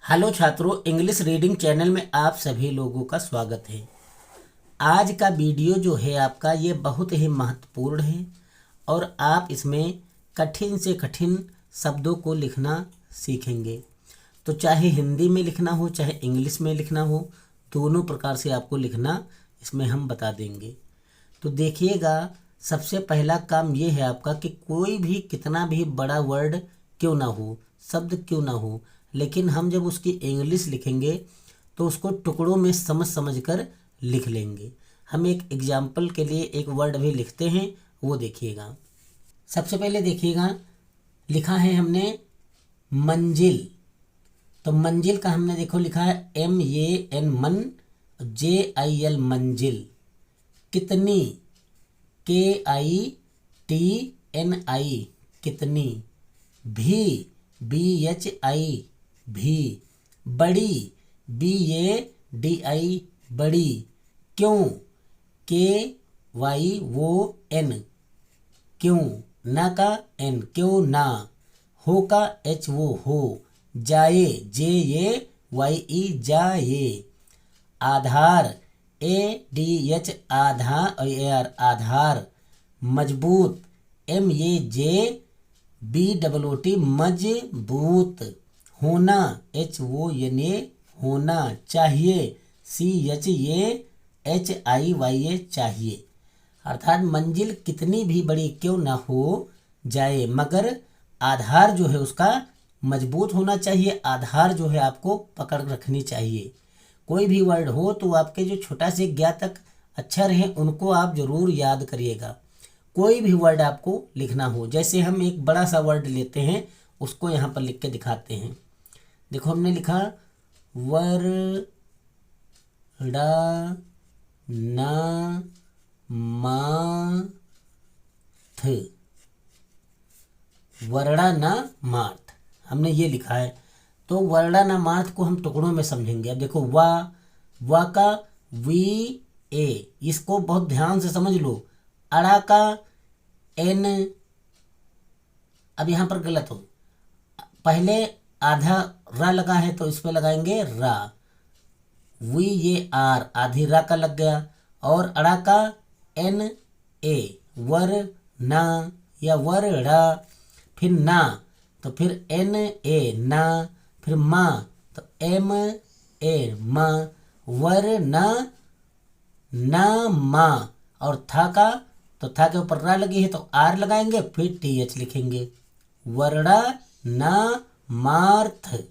Hello छात्रों, English reading channel में आप सभी लोगों का स्वागत है। आज का वीडियो जो है आपका ये बहुत ही महत्वपूर्ण है और आप इसमें कठिन से कठिन शब्दों को लिखना सीखेंगे। तो चाहे हिंदी में लिखना हो चाहे इंग्लिश में लिखना हो, दोनों प्रकार से आपको लिखना इसमें हम बता देंगे। तो देखिएगा, सबसे पहला काम ये है आपका कि कोई भी कितना भी बड़ा वर्ड क्यों ना हो, शब्द क्यों ना हो, लेकिन हम जब उसकी इंग्लिश लिखेंगे तो उसको टुकड़ों में समझ समझ कर लिख लेंगे। हम एक एग्जाम्पल के लिए एक वर्ड भी लिखते हैं, वो देखिएगा। सबसे पहले देखिएगा, लिखा है हमने मंजिल। तो मंजिल का हमने देखो लिखा है MAN मन, JIL मंजिल। कितनी, KITNI कितनी। भी, BHI भी। बड़ी, BADI बड़ी। क्यों, KYON क्यों। ना का N क्यों ना। हो का HO हो। जाए, JAYE जाए। आधार, ADH आधार आधार। मजबूत, MAJBOOT मजबूत। होना, HONA होना। चाहिए, CHAHIYA चाहिए। अर्थात मंजिल कितनी भी बड़ी क्यों ना हो जाए, मगर आधार जो है उसका मजबूत होना चाहिए। आधार जो है आपको पकड़ रखनी चाहिए। कोई भी वर्ड हो तो आपके जो छोटा से ज्ञातक अक्षर हैं उनको आप जरूर याद करिएगा। कोई भी वर्ड आपको लिखना हो, जैसे हम एक बड़ा सा वर्ड लेते हैं, उसको यहाँ पर लिख के दिखाते हैं। देखो हमने लिखा वर्डानामार्थ। वर्णानामार्थ हमने ये लिखा है। तो वर्णानामार्थ को हम टुकड़ों में समझेंगे। अब देखो वा का VA, इसको बहुत ध्यान से समझ लो। अड़ा का N, अब यहाँ पर गलत हो, पहले आधा रा लगा है तो इस पे लगाएंगे रा। VAR आधी रा का लग गया। और अड़ा का NA वर ना या वर ड़ा। फिर ना तो फिर NA ना। फिर माँ तो MA माँ। वर ना माँ। और था का तो था के ऊपर रा लगी है तो R लगाएंगे, फिर TH लिखेंगे। वर्णा ना मार्थ।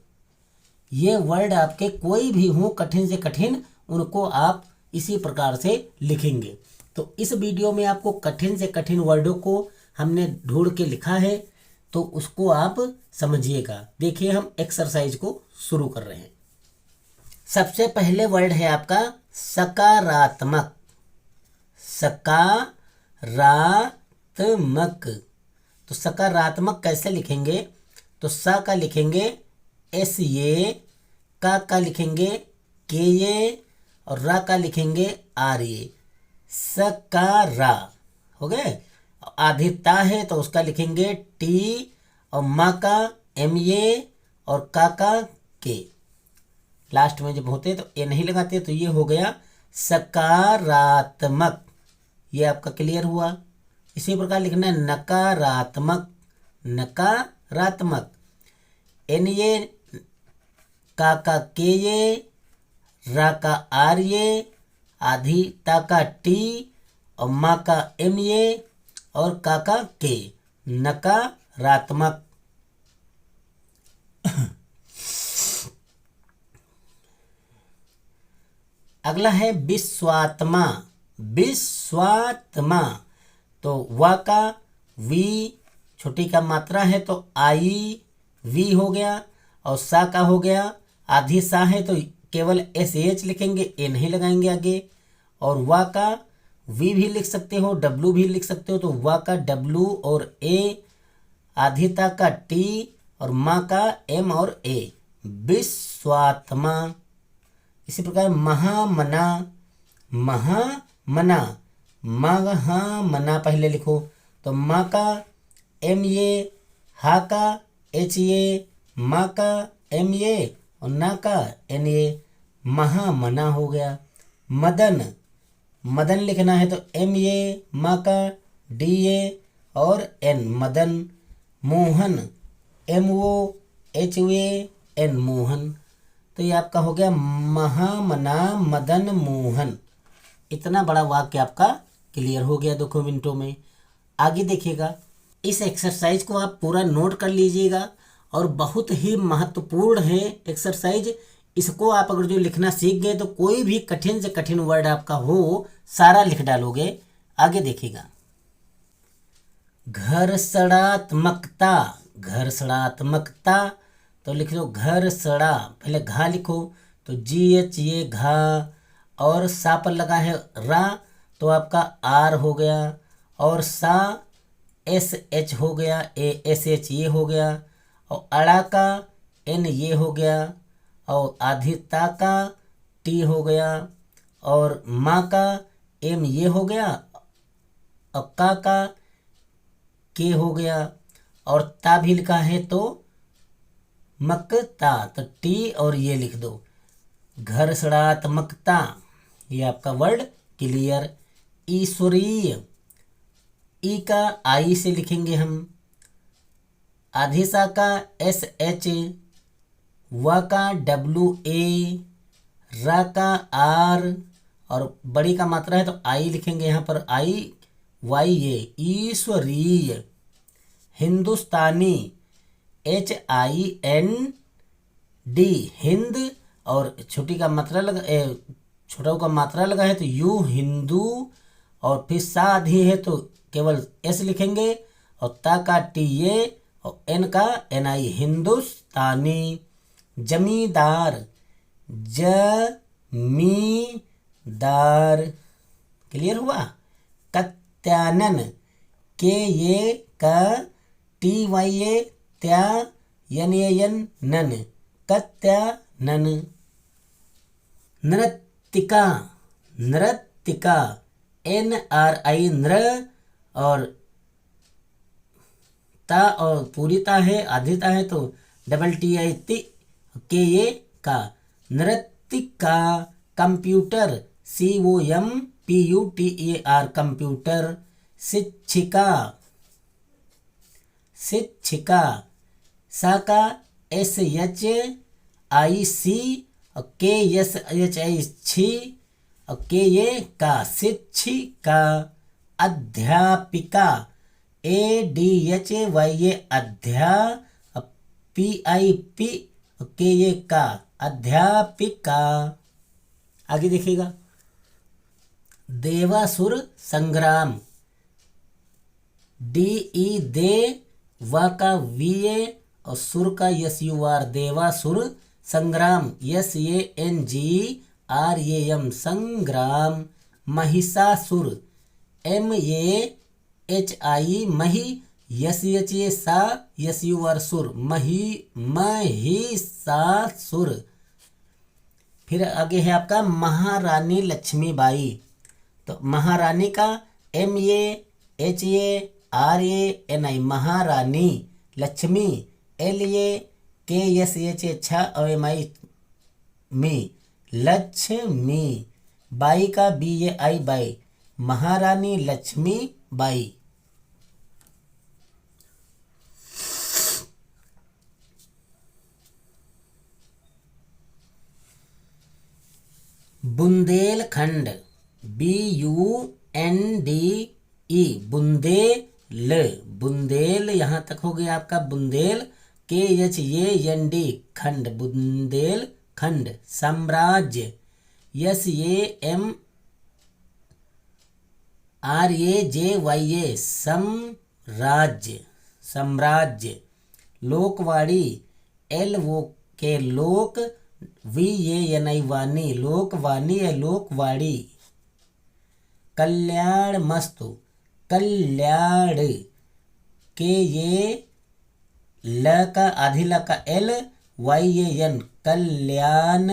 ये वर्ड आपके कोई भी हो कठिन से कठिन, उनको आप इसी प्रकार से लिखेंगे। तो इस वीडियो में आपको कठिन से कठिन वर्डों को हमने ढूंढ के लिखा है, तो उसको आप समझिएगा। देखिए हम एक्सरसाइज को शुरू कर रहे हैं। सबसे पहले वर्ड है आपका सकारात्मक। सकारात्मक। तो सकारात्मक कैसे लिखेंगे? तो स का लिखेंगे SA, का लिखेंगे KA और रा का लिखेंगे RA। सकारा हो गए। आधी ता है तो उसका लिखेंगे T और माँ का MA और का K। लास्ट में जब होते तो ए नहीं लगाते, तो ये हो गया सकारात्मक। ये आपका क्लियर हुआ। इसी प्रकार लिखना है नकारात्मक। नकारात्मक। NA, का KA, रा का RA, आधी ता का T और माँ का MA और का K। नकारात्मक। अगला है विश्वात्मा। विश्वात्मा। तो वा का V, छोटी का मात्रा है तो IV हो गया। और सा का हो गया, आधी सा है तो केवल SH लिखेंगे, ए नहीं लगाएंगे आगे। और वा का V भी लिख सकते हो, W भी लिख सकते हो, तो वा का W और A, आधी ता का T और माँ का M और A। विश्वात्मा। इसी प्रकार महामना। महामना। महामना पहले लिखो, तो माँ का MA, हा का HA, माँ का MA और ना का एन ए, महामना हो गया। मदन, मदन लिखना है तो एम ए, मा का डी ए और N, Madan. Mohan, M O H A N, Mohan. तो ये आपका हो गया महामना मदन मोहन। इतना बड़ा वाक्य आपका क्लियर हो गया 2 मिनटों में। आगे देखिएगा, इस एक्सरसाइज को आप पूरा नोट कर लीजिएगा और बहुत ही महत्वपूर्ण है एक्सरसाइज। इसको आप अगर जो लिखना सीख गए तो कोई भी कठिन से कठिन वर्ड आपका हो सारा लिख डालोगे। आगे देखिएगा, घर्षणात्मकता, घर्षणात्मकता तो लिख लो घर सड़ा, पहले घा लिखो तो जी एच ये घा, और सा पर लगा है रा तो आपका आर हो गया, और सा एस एच हो गया, ए एस एच ये हो गया, और अड़ा का एन ये हो गया, और आधिता का टी हो गया, और माँ का एम ये हो गया, और का के हो गया, और ता भी लिखा है तो मकता, तो टी और ये लिख दो, घर्षणात्मकता। ये आपका वर्ड क्लियर। ईश्वरीय, ई का आई से लिखेंगे हम, आधिसा का एस एच, व का डब्ल्यू ए, रा का आर, और बड़ी का मात्रा है तो आई लिखेंगे यहाँ पर आई वाई ए, ईश्वरीय। हिंदुस्तानी, एच आई एन डी, हिंद, और छोटी का मात्रा लगा छोटा का मात्रा लगा है तो यू, हिंदू, और फिर सा आधी है तो केवल एस लिखेंगे, और ता का टी ए, और एन का एन आई, हिंदुस्तानी। जमींदार, जमींदार, क्लियर हुआ। कत्यानन, के ये का टी वाई ए, त्या यन ए एन नन, कत्यानन। नृत्तिका, नृत्तिका, एन आर आई नृ, और ता और पूरी ता है, आधी ता है तो डबल टी आई ति, के ये का, नृत्तिका। Computer, C O M P U T E R, computer. शिक्षिका, शिक्षिका, सा का एस एच आई सी, और के एस एच आई छी, और के ये का, शिक्षिका। अध्यापिका, ए डी एच वाई ए, अध्या, पी आई पी, के ये का, अध्यापिका। आगे देखिएगा, देवासुर संग्राम, डी ई दे, वा का वी ए, और सुर का यस यू आर, देवासुर संग्राम, S A N G R A M, संग्राम। महिषासुर, एम ए एच आई, मही, यस एच ए सा, यस यू आर सुर, मही, महिषासुर। फिर आगे है आपका महारानी लक्ष्मीबाई, तो महारानी का M A H A R A N I, महारानी। लक्ष्मी, एल ए के एस एच ए छ, और एम आई मी, लक्ष्मी। बाई का बी ए आई बाई, महारानी Lakshmi Bai. Bundelkhand, B U N D E, Bundel, Bundel यहाँ तक हो गया आपका बुंदेल, के एच ए एन डी, खंड, बुंदेल खंड। साम्राज्य, S A M R A J Y A, साम्राज्य, साम्राज्य। लोकवाणी, एल वो के लोक, वी ए एन आई वाणी, लोकवाणी है, लोकवाणी। कल्याण मस्तु, कल्याण, के ये ल का आधी ल का एल, वाई ए एन, कल्याण,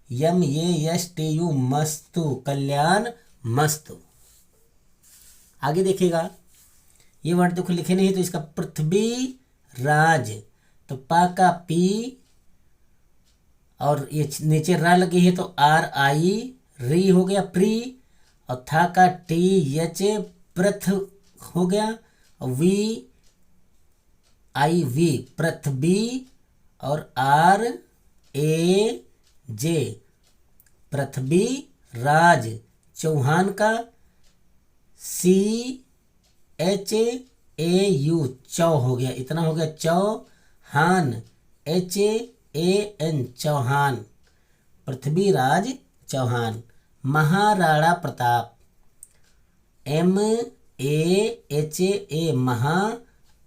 M A S T U, मस्तु, कल्याण मस्तु। आगे देखिएगा, ये वर्ड देखो लिखे नहीं तो इसका पृथ्वी राज, तो पा का पी और ये नीचे रा लगी है तो आर आई री हो गया प्री, और था का टी एच प्रथ हो गया, और वी आई वी पृथ्वी, और आर ए जे पृथ्वी राज चौहान का, सी एच ए यू चौ हो गया, इतना हो गया Chauhan, H A N Chauhan, Prithviraj Chauhan. Maharana Pratap, M A H A महा,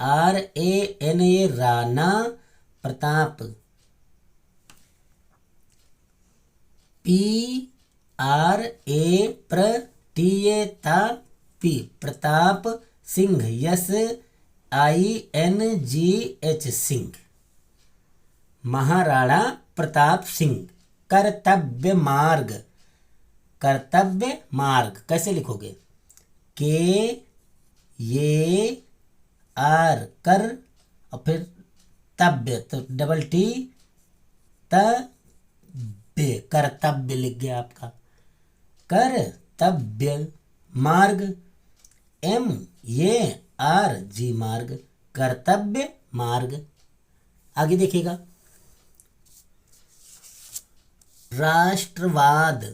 R A N A Rana, Pratap P R A प्र टी ए ता P, Pratap Singh, S I N G H Singh, Maharana Pratap Singh. कर्तव्य मार्ग, कर्तव्य मार्ग कैसे लिखोगे? के ये आर कर और फिर तव्य तो डबल टी तव्य, कर्तव्य लिख गया आपका। कर्तव्य मार्ग, एम ये आर जी मार्ग, कर्तव्य मार्ग। आगे देखिएगा, राष्ट्रवाद,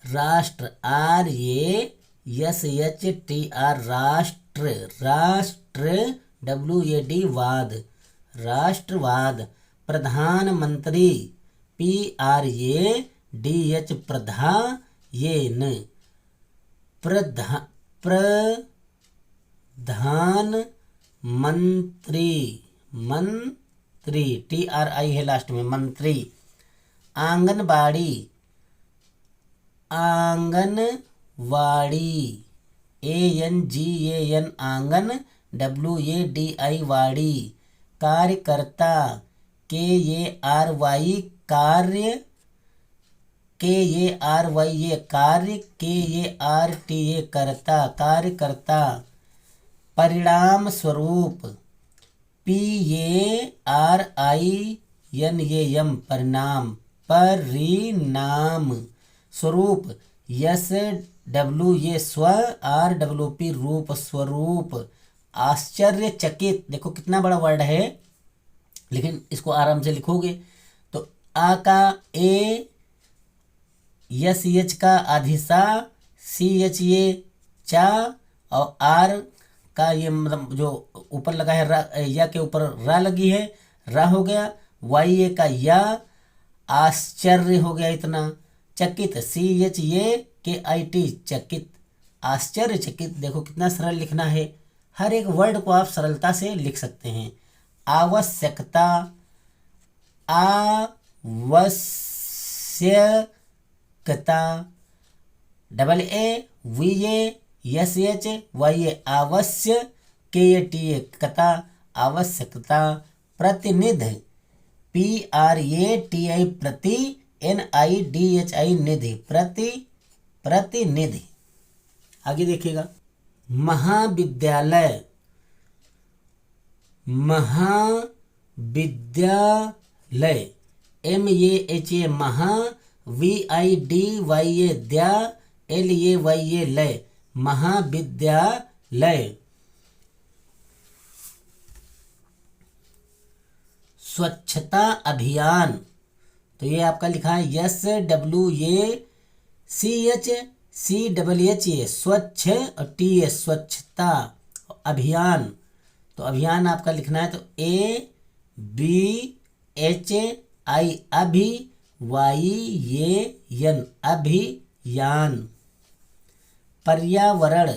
राष्ट्र आर ये एस एच टी आर, राष्ट्र, राष्ट्र डब्ल्यू ए डी वाद, राष्ट्रवाद। प्रधानमंत्री P R A D H प्रधा ये न, प्रधान मंत्री, मंत्री टी आर आई है लास्ट में, मंत्री। आंगनबाड़ी, आंगनवाड़ी ए एन जी ए एन आंगन डब्ल्यू ए डी आई वाड़ी। कार्यकर्ता के ए आर वाई कार्य, के ए आर वाई ए कार्य, के ए आर टी ए करता, कार्यकर्ता। परिणाम स्वरूप P A R I N A M परिणाम, परिणाम। स्वरूप यस डब्ल्यू ए स्व आर डब्ल्यू पी रूप, स्वरूप। आश्चर्यचकित, देखो कितना बड़ा वर्ड है लेकिन इसको आराम से लिखोगे तो आ का ए, यस एच का आधिसा, सी एच ए चा, और आर का ये मतलब जो ऊपर लगा है रा, या के ऊपर रा लगी है, रा हो गया। वाई ए का या, आश्चर्य हो गया इतना। चकित सी एच ए के आई टी चकित, आश्चर्यचकित। देखो कितना सरल लिखना है, हर एक वर्ड को आप सरलता से लिख सकते हैं। आवश्यकता, आवश्यकता double A V A S H Y A आवश्य, के ए टी ए कता, आवश्यकता। प्रतिनिधि P R A T I प्रति, N I D H I निधि, प्रति, प्रतिनिधि। आगे देखिएगा, महाविद्यालय, महाविद्यालय एम ए एच ए महा, वी आई डी वाई ए द्या, एल ए वाई ए लय, महाविद्यालय। स्वच्छता अभियान, तो ये आपका लिखा है S W A C H C double H A, स्वच्छ और टी ए स्वच्छता अभियान। तो अभियान आपका लिखना है तो ए बी एच आई अभि, वाई ये यन अभियान। पर्यावरण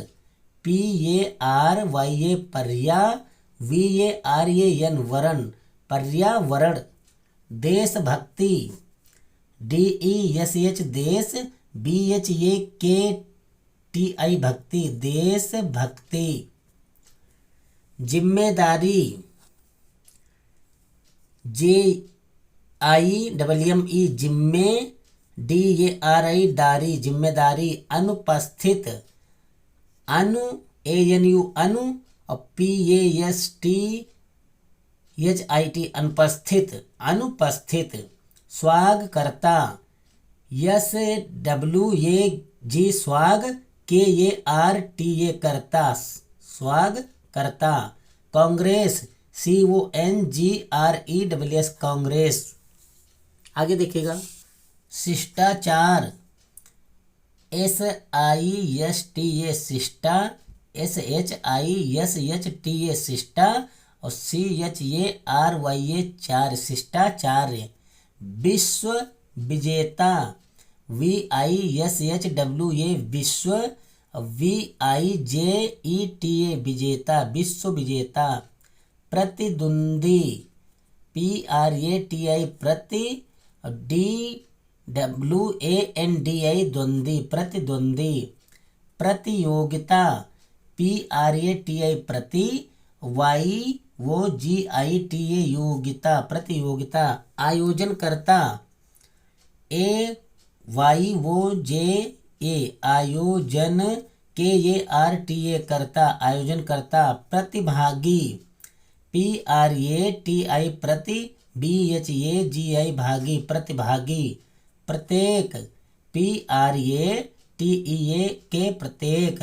P A R Y A पर्या, V A R A N वरण, पर्यावरण। देशभक्ति डी ई एस एच देश, B H A K T आई भक्ति, देशभक्ति। जिम्मेदारी जे आई डबल एम ई जिम्मे, डी ए आर आई दारी, जिम्मेदारी। अनुपस्थित अनु ए एन यू अनु, और P A S T H I T अनुपस्थित, अनुपस्थित। स्वागकर्ता, SWAG स्वाग, KARTA करता, स्वागकर्ता। कांग्रेस, CONGRESS कांग्रेस। आगे देखिएगा, शिष्टाचार, SISTA शिष्टा, SHISHTA शिष्टा और CHARYA चार, शिष्टाचार्य। विश्व विजेता, VISHWA विश्व, VIJETA विजेता, विश्व विजेता। प्रतिद्वंदी, PRATI प्रति, DWANDI द्वंदी, प्रतिद्वंदी। प्रतियोगिता, PRATI प्रति, YOGITA योगिता, प्रतियोगिता। आयोजनकर्ता, AYOJA आयोजन, KARTA करता, आयोजनकर्ता। प्रतिभागी, PRATI प्रति, BHAGI भागी, प्रतिभागी। प्रत्येक, PRATEK प्रत्येक।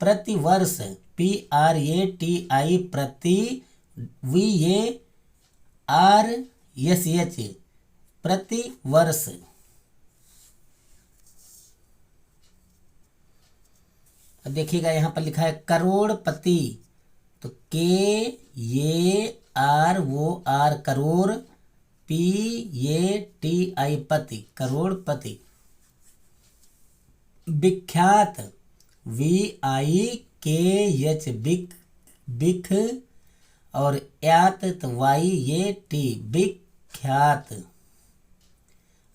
प्रतिवर्ष, PRATI प्रति, VARSH प्रतिवर्ष। अब देखिएगा यहाँ पर लिखा है करोड़पति, तो KAROR करोड़, PATI पति, करोड़पति। विख्यात, VIKH विख और यात YAT विख्यात।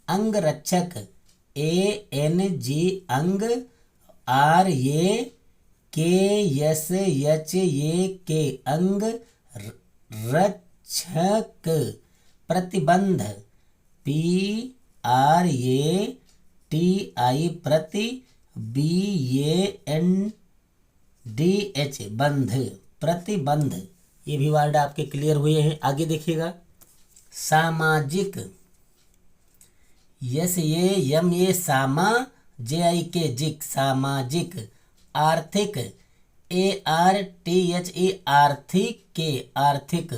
अंगरक्षक, ANG अंग, RAKSHAK अंग रक्षक। प्रतिबंध, PRATI प्रति, BANDH बंध, प्रतिबंध। ये भी वर्ड आपके क्लियर हुए हैं। आगे देखिएगा, सामाजिक, SAMA सामा, JIK जिक, सामाजिक। आर्थिक, ARTHE आर्थिक के, आर्थिक।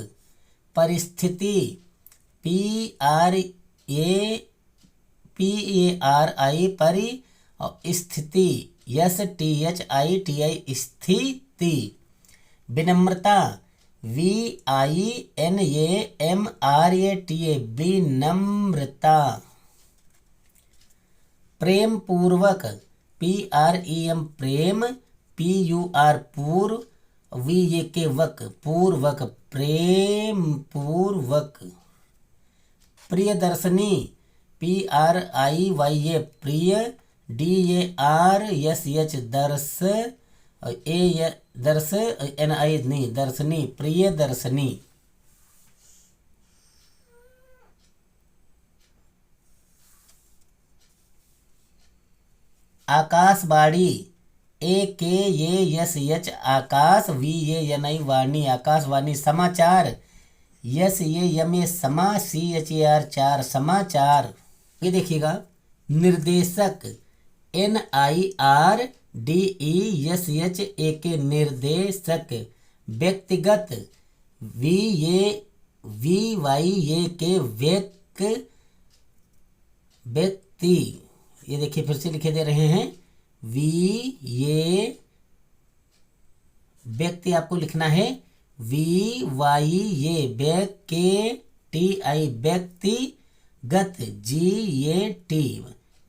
परिस्थिति, PARI परि और स्थिति, STHITI स्थिति। विनम्रता, VINAMRATA विनम्रता। प्रेम पूर्वक, PREM प्रेम, PUR पूर्व, VAK वक पूर्वक, प्रेम पूर्वक। प्रियदर्शनी, PRIYA प्रिय, DARSH दर्श, दर्श NI नहीं, दर्शनी, प्रियदर्शनी। आकाशवाणी, AKASH आकाश, VANI वाणी, आकाशवाणी। समाचार, SAMA समा, CHAR चार, समाचार। ये देखिएगा, निर्देशक, NIRDESHAK निर्देशक। व्यक्तिगत, VYAK व्यक्ति। ये देखिए फिर से लिखे दे रहे हैं, ये व्यक्ति आपको लिखना है, VYA TI व्यक्तिगत, GAT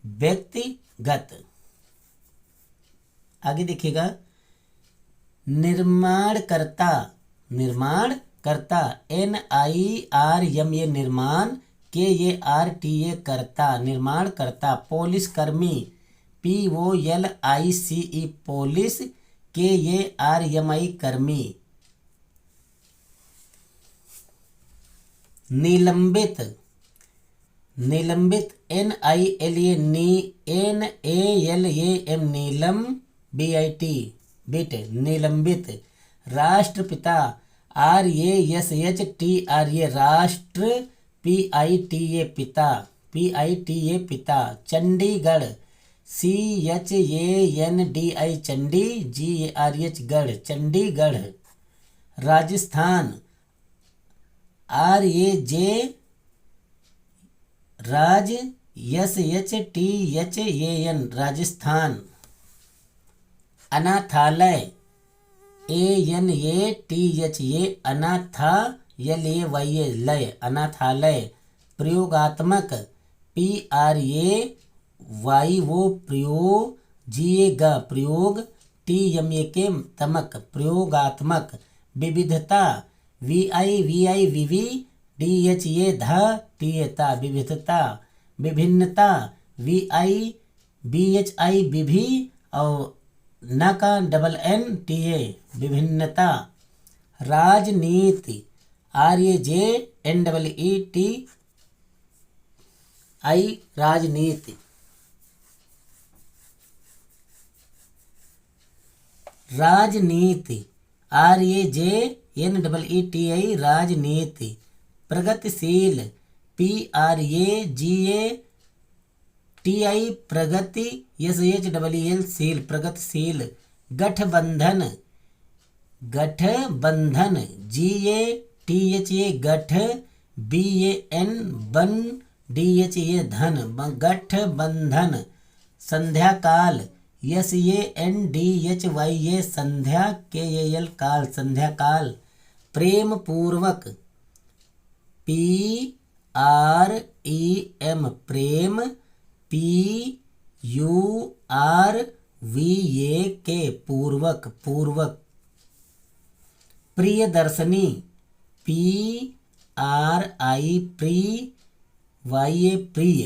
व्यक्तिगत। आगे देखिएगा, निर्माणकर्ता, निर्माणकर्ता, NIRMA निर्माण, KARTA करता, निर्माणकर्ता। पुलिसकर्मी, POLICE पुलिस, KARMI कर्मी। निलंबित, निलंबित, NILANALAM नीलम, BIT बिट, निलंबित। राष्ट्रपिता, RASHTRA राष्ट्र, PITA पिता, PITA पिता, चंडीगढ़ CHANDI चंडी GARH गढ़, चंडीगढ़। राजस्थान RAJ राज SHTHAN राजस्थान। अनाथालय ANATHA अनाथालय लय, अनाथालय। प्रयोगात्मक PRAYO प्रयोग प्रयोग TMAK प्रयोगात्मक। विविधता VIVI DHA विविधता। विभिन्नता VIBHI विभि और न का NNTA विभिन्नता। राजनीति RAJNEETI राजनीति। राजनीति RAJNEETI राजनीति। प्रगतिशील PRAGATI प्रगति SHEEL शील, प्रगतिशील। गठबंधन GATHA गठ BAN बन DHA धन, गठबंधन। संध्याकाल SANDHYA संध्या KAL काल, संध्याकाल। प्रेम पूर्वक PREM प्रेम PURVAK पूर्वक, पूर्वक। प्रियदर्शनी PRI प्रिय,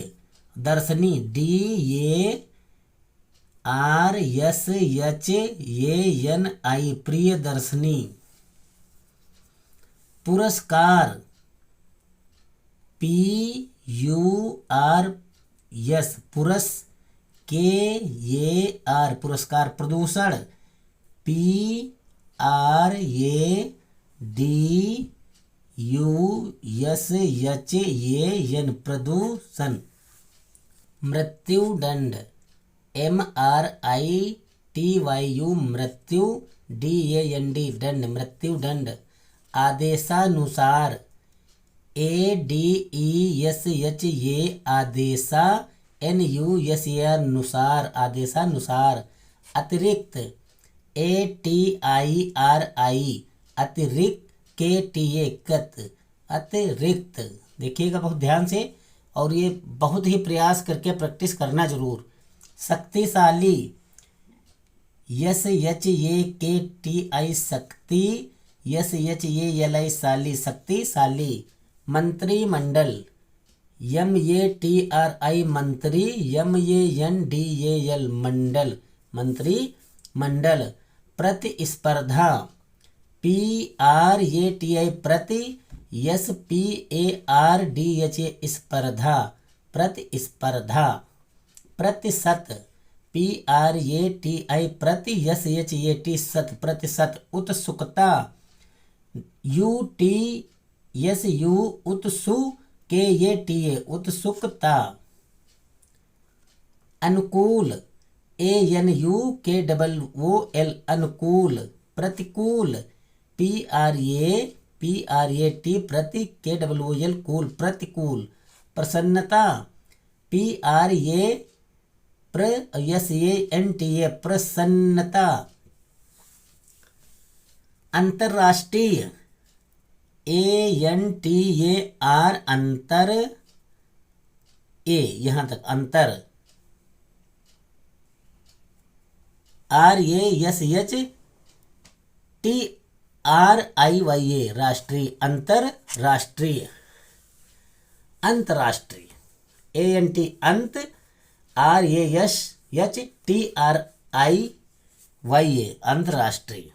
दर्शनी DARSHANI प्रियदर्शनी। पुरस्कार PURS KAR पुरस्कार। प्रदूषण PRADUSHAN प्रदूषण। मृत्युदंड MRITYU मृत्यु DAND दंड, मृत्युदंड। आदेशानुसार ADESHA आदेशा NUSAR अनुसार, आदेशानुसार। अतिरिक्त ATIRI अतिरिक्त KTA कृत, अतिरिक्त। देखिएगा बहुत ध्यान से और ये बहुत ही प्रयास करके प्रैक्टिस करना जरूर। शक्तिशाली SHAKTI शक्ति SHALI शाली, शक्तिशाली। मंत्रिमंडल MATRI मंत्री MANDAL मंडल, मंत्रिमंडल। प्रतिस्पर्धा PRATI प्रति SPARDHA स्पर्धा, प्रतिस्पर्धा। प्रतिशत PRATI प्रति SHAT शत, प्रतिशत। उत्सुकता UTSU उत्सुकता, उत्सुकता। अनुकूल ANUKOOL अनुकूल। प्रतिकूल PRAT प्रति KOOL कूल, प्रतिकूल। प्रसन्नता PRASANTA प्रसन्नता। अंतर्राष्ट्रीय ANTAR अंतर, यहाँ तक अंतर। RASHTRIYA राष्ट्रीय, अंतरराष्ट्रीय। अंतरराष्ट्रीय ANT अंत RASHTRIYA अंतरराष्ट्रीय।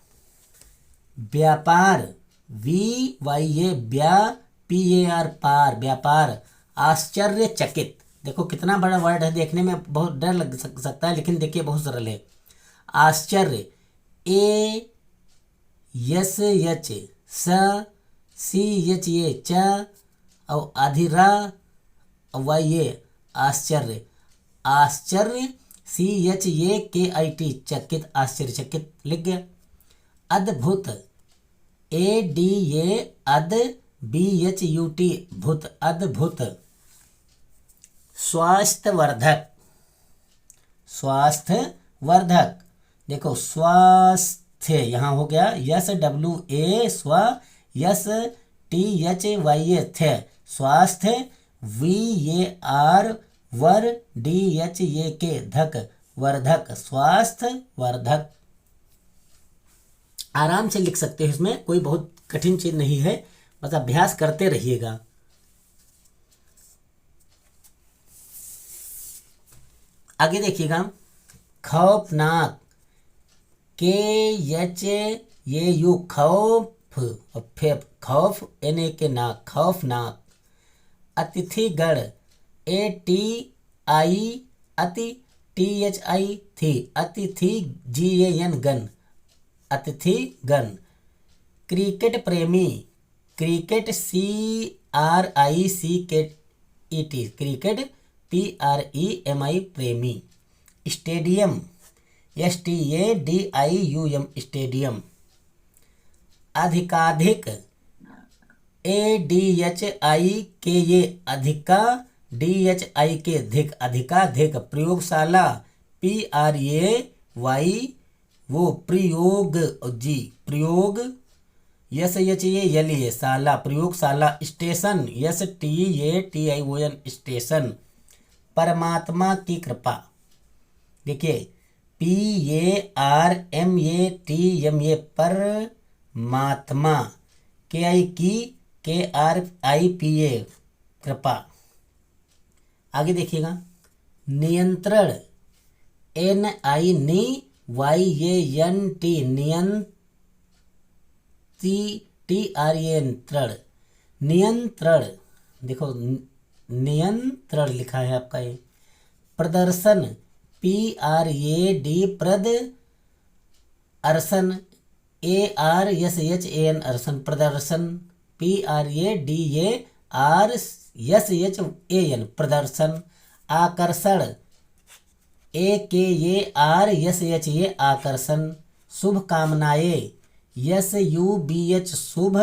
व्यापार VYA PAR पार, व्यापार। आश्चर्यचकित, देखो कितना बड़ा वर्ड है, देखने में बहुत डर लग सकता है लेकिन देखिए बहुत सरल है। आश्चर्य ASH CHA च और अधिरा YA आश्चर्य, आश्चर्य CHAKIT चकित, आश्चर्यचकित लिख गया। अद्भुत ADA BHUT भूत, अद्भुत। स्वास्थ्यवर्धक, स्वास्थ्यवर्धक देखो स्वास्थ्य यहाँ हो गया SWA स्व STHYA थ, स्वास्थ्य VAR वर DHAK धक, वर्धक, स्वास्थ्य वर्धक। आराम से लिख सकते हैं, इसमें कोई बहुत कठिन चीज नहीं है, बस अभ्यास करते रहिएगा। आगे देखिएगा, खौफनाक KHAU खौफ, खौफ NAK नाक, खौफनाक। अतिथिगण ATI अति THI थी, अतिथि GAN गण, अतिथिगण। क्रिकेट प्रेमी, क्रिकेट CRICKET क्रिकेट PREMI प्रेमी। Stadium STADIUM stadium. अधिकाधिक ADHIKA अधिका DHIK धिक, अधिकाधिक। प्रयोगशाला PRAY वो प्रयोग जी, प्रयोग SHALA शाला, प्रयोगशाला। Station STATION station. परमात्मा की कृपा देखिए PARMATMA परमात्मा, KI की KRIPA कृपा। आगे देखिएगा, नियंत्रण NINYANT नियंत्रण, नियंत्रण देखो नियंत्रण लिखा है आपका ये। प्रदर्शन PRAD प्रद अर्शन ARSHAN अर्शन, प्रदर्शन PRADARSHAN प्रदर्शन। आकर्षण AKARSHA आकर्षण। शुभकामनाएं SUBH शुभ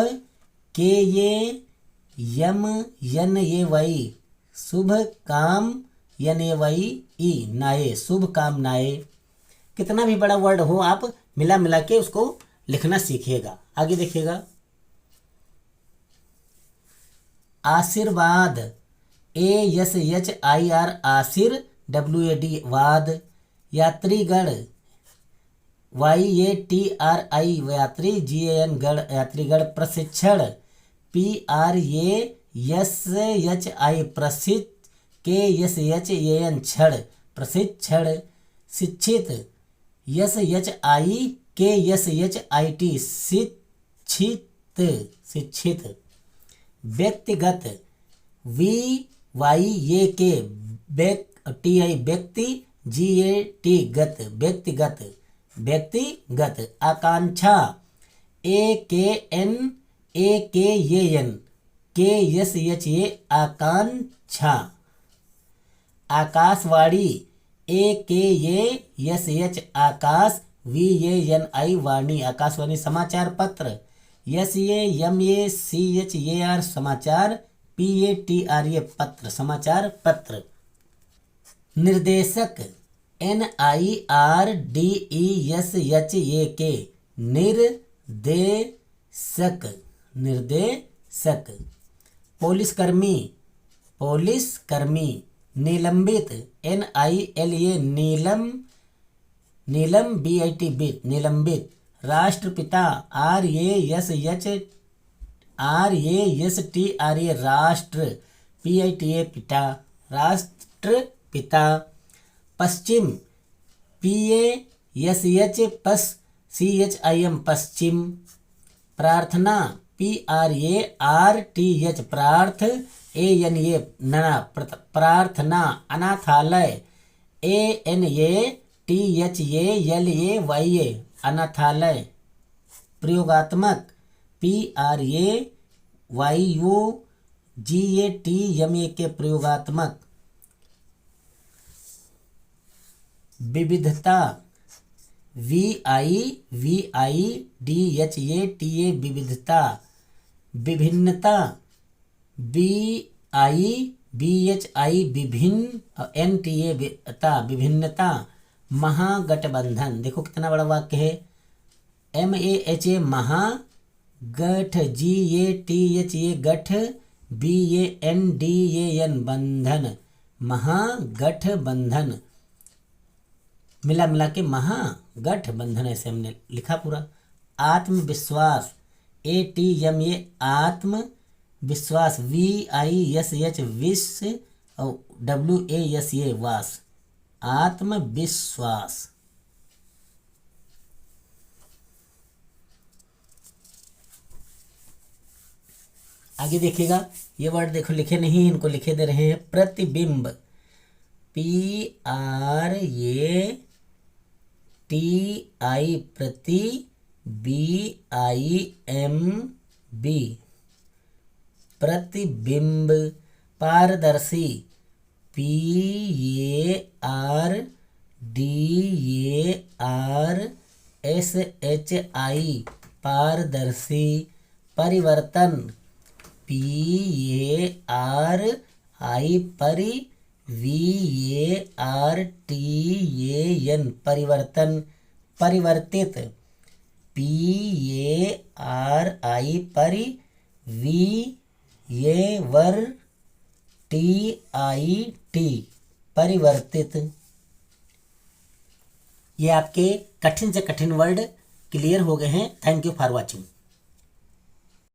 KAMNAY शुभ काम NAYE नाये, शुभकामनाएं। कितना भी बड़ा वर्ड हो आप मिला मिला के उसको लिखना सीखिएगा। आगे देखिएगा, आशीर्वाद ASHIR आशीर WAD वाद। यात्रीगण YATRI यात्री GAN गण, यात्रीगण। प्रशिक्षण PRASHI प्रशिक्षण KSHAN क्षण, प्रशिक्षण। शिक्षित SHIKSHIT शिक्षित, शिक्षित। व्यक्तिगत VYAK TI व्यक्ति GAT गत, व्यक्तिगत, व्यक्तिगत। आकांक्षा AKNAKAN KSHA आकांक्षा। आकाशवाणी AKASH आकाश VANI वाणी, आकाशवाणी। समाचार पत्र SAMACHAR समाचार PATRA पत्र, समाचार पत्र। निर्देशक NIRDESHAK निर्देशक, निर्देशक। पुलिसकर्मी, पुलिसकर्मी। निलंबित NILA नीलम, नीलम BIT निलंबित। राष्ट्रपिता RASTRA राष्ट्र PITA पिता, राष्ट्रपिता। पश्चिम PASH CHIM पश्चिम। प्रार्थना PRARTH प्रार्थ ANA नना, प्रार्थना। अनाथालय ANATHALAYA अनाथालय। प्रयोगात्मक PRAYOGATMAK प्रयोगात्मक। विविधता, VIVIDHATA विविधता, विभिन्नता, BIBHI विभिन्न, NTA विभिन्नता, महागठबंधन, देखो कितना बड़ा वाक्य है, MAHA महा, गठ GATHA गठ, BANDAN बंधन, महागठबंधन, मिला के महागठबंधन, ऐसे हमने लिखा पूरा। आत्मविश्वास, ATMA आत्मविश्वास, VISH विश्व और WASA वास, आत्मविश्वास। आगे देखिएगा, ये वर्ड देखो लिखे नहीं, इनको लिखे दे रहे हैं। प्रतिबिंब, PRATI प्रति, BIMB प्रतिबिंब। पारदर्शी, PARDARSHI पारदर्शी। परिवर्तन, PARI परि, VARTAN परिवर्तन। परिवर्तित, PARI परि, VARTIT परिवर्तित। ये आपके कठिन से कठिन वर्ड क्लियर हो गए हैं। Thank you for watching.